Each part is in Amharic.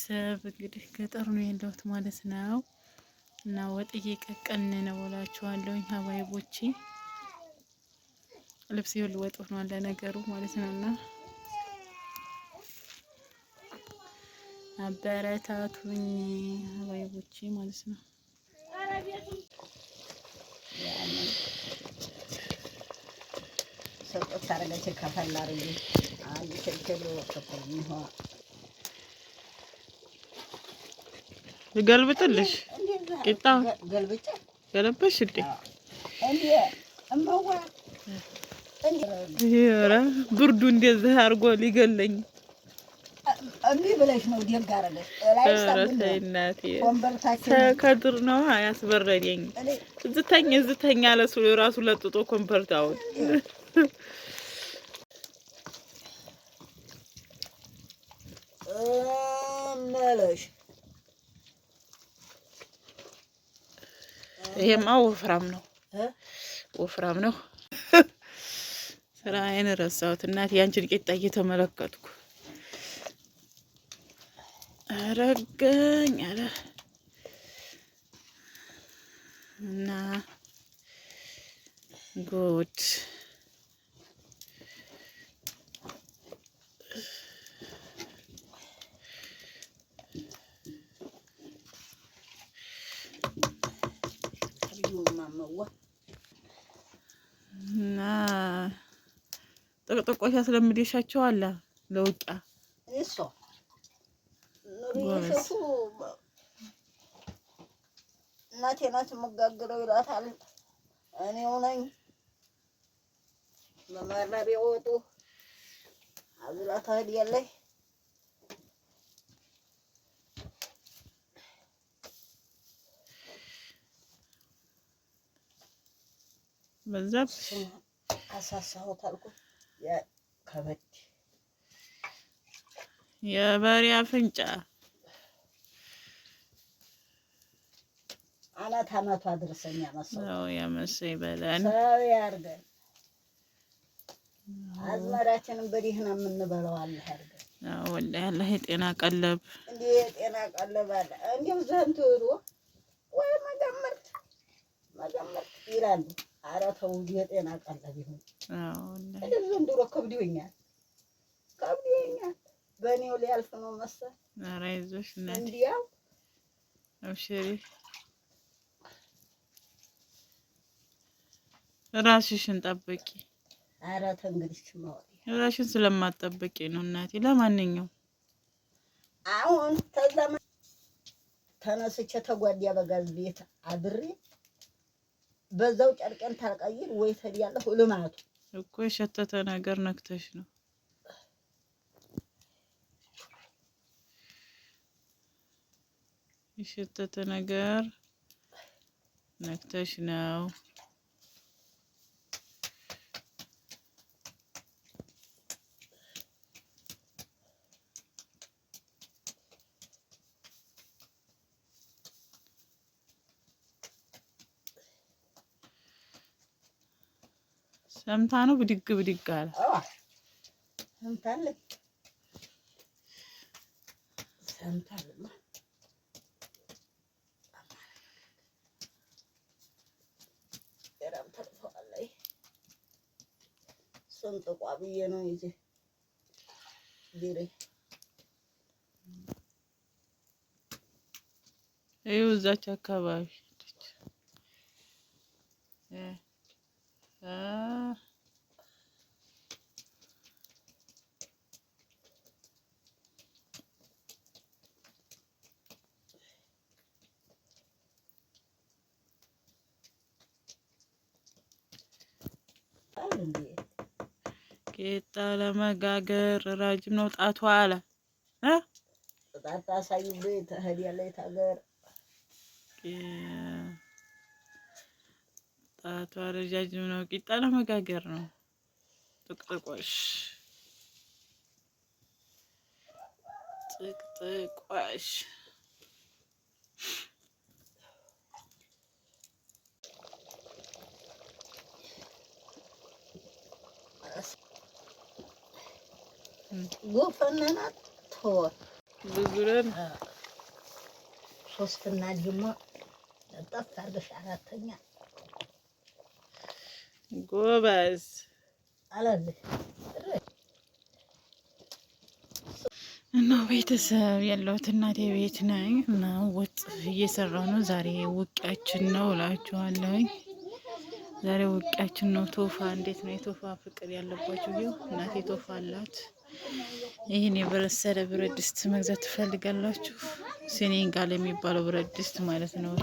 ቤተሰብ እንግዲህ ገጠር ነው ያለሁት ማለት ነው። እና ወጥ እየቀቀልን ነው እላችኋለሁ ሀባይቦቼ። ልብስ ይሁን ወጥ ሆኗል ለነገሩ ማለት ነውና አበረታቱኝ ሀባይቦቼ ማለት ነው። ሰውጥ ታረጋች ከፈላሪ አንድ ሸልከሎ ወጥተው ነው ልገልብጥልሽ ቂጣ ገልብጭ ገለበሽ እንዴ እንዴ እማዋ ኧረ ብርዱ እንደዚህ አድርጎ ሊገለኝ እምቢ ብለሽ ነው ደግ አደረገሽ ላይስ እናቴ ከድር ነው ያስበረደኝ እዝተኛ ለሱ ራሱ ለጥጦ ኮምፈርታውን መለሽ ይሄማ ወፍራም ነው ስራዬን ረሳሁት እናቴ ያንቺን ቂጣ እየተመለከትኩ አረገኝ አለ እና ጉድ እና ጥቅጥቆሽ ያስለምደሻቸዋል ለውቂያ እሷ ኑሪሽቱ እናቴ ናት የምጋግረው ይላታል። እኔው ነኝ በመራቢያ ወጡ አዝላታ ሄዳለች። በዛብ አሳሳሁት አልኩት ከበድ የበሬ አፍንጫ አመቷ ድርሰኛ መሰው ያመሰይ በለን ሰው ያርገን። አዝመራችንን በዲህና የምንበላው አለ ያርገን። ወላሂ አላህ የጤና ቀለብ እንዴ የጤና ቀለብ አለ እንዴው ዘንቱሩ ወይ መገመርት ይላሉ። ኧረ ተው የጤና ቀለብ ይሁን። ወላሂ ዘንድሮ ከብዶኛል በእኔው ሊያልፍ ነው መሰል። ኧረ አይዞሽ እናቴ እንዲያው አብሽሪ ራስሽን ጠብቂ። ኧረ ተንግዲህ ነው ራስሽን ስለማትጠብቂ ነው እናቴ። ለማንኛውም አሁን ተዘመን ተነስቼ ተጓዲያ በጋዝ ቤት አድሬ በዛው ጨርቄን ታልቀይር ወይ ተዲያለሁ ልማቱ እኮ የሸተተ ነገር ነክተሽ ነው። የሸተተ ነገር ነክተሽ ነው። ሰምታ ነው ብድግ አለ። ሰምታለች ስንጥቋ ብዬ ነው ይዤ ዲሬ ይኸው እዛች አካባቢ ቂጣ ለመጋገር ረጅም ነው ጣቷ አለ ጣጣ ሳይብኝ ተሄዳለች ታገር ጣቷ ረጃጅም ነው። ቂጣ ለመጋገር ነው። ጥቅጥቆሽ ጎፈነናት ተወ ብዙ ነን። ሶስትና ደግሞ ጠፍ አድርገሽ አራተኛ ጎበዝ አላለሽ እና ቤተሰብ ያለሁት እናቴ ቤት ነኝ እና ወጥ እየሰራሁ ነው። ዛሬ ውቂያችን ነው እላችኋለሁኝ። ዛሬ ውቂያችን ነው። ቶፋ እንዴት ነው የቶፋ ፍቅር ያለባችሁ? ይኸው እናቴ ቶፋ አላት። ይህን የበሰለ ብረት ድስት መግዛት ትፈልጋላችሁ? ሴኔጋል የሚባለው ብረት ድስት ማለት ነው።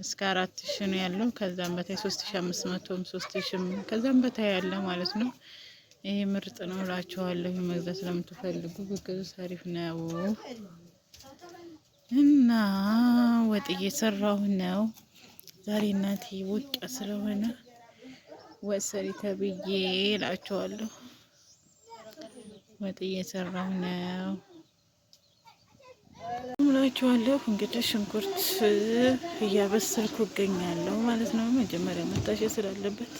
እስከ 4000 ነው ያለው። ከዛም በታይ 3500ም 3000ም ከዛም በታይ ያለ ማለት ነው። ይሄ ምርጥ ነው እላችኋለሁ። መግዛት ለምትፈልጉ ብገዙ አሪፍ ነው። እና ወጥ እየሰራሁ ነው ዛሬ እናቴ ውቂያ ስለሆነ ወጥ ሰሪ ተብዬ እላችኋለሁ። ወጥ እየሰራሁ ነው እላችኋለሁ። እንግዲህ ሽንኩርት እያበሰልኩ እገኛለሁ ማለት ነው። መጀመሪያ መታሸት ስላለበት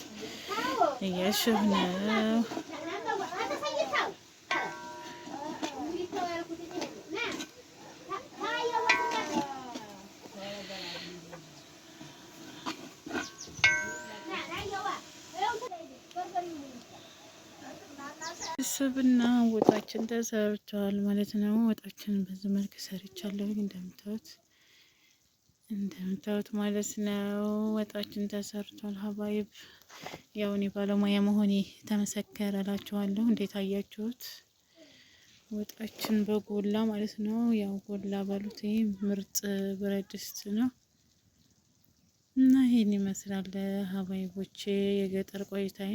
እያሸሁ ነው። ቤተሰብና ወጣችን ተሰርቷል ማለት ነው። ወጣችን በዚህ መልክ ሰርቻለሁ። እንደምታዩት ማለት ነው። ወጣችን ተሰርቷል። ሀባይብ ያው እኔ ባለሙያ መሆኔ ተመሰከረ እላችኋለሁ። እንዴት አያችሁት? ወጣችን በጎላ ማለት ነው። ያው ጎላ በሉት። ይሄ ምርጥ ብረት ድስት ነው እና ይሄን ይመስላል ሀባይቦቼ የገጠር ቆይታዬ።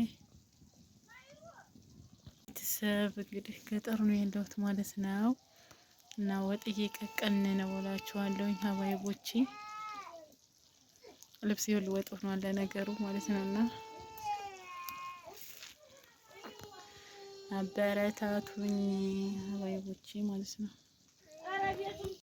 ቤተሰብ እንግዲህ ገጠር ነው ያለሁት ማለት ነው እና ወጥ እየቀቀልን ነው እላችኋለሁ። ሀባይቦቼ ልብስ ይሁን ወጥ ሆኗል ለነገሩ ማለት ነውና አበረታቱኝ ሀባይቦቼ ማለት ነው።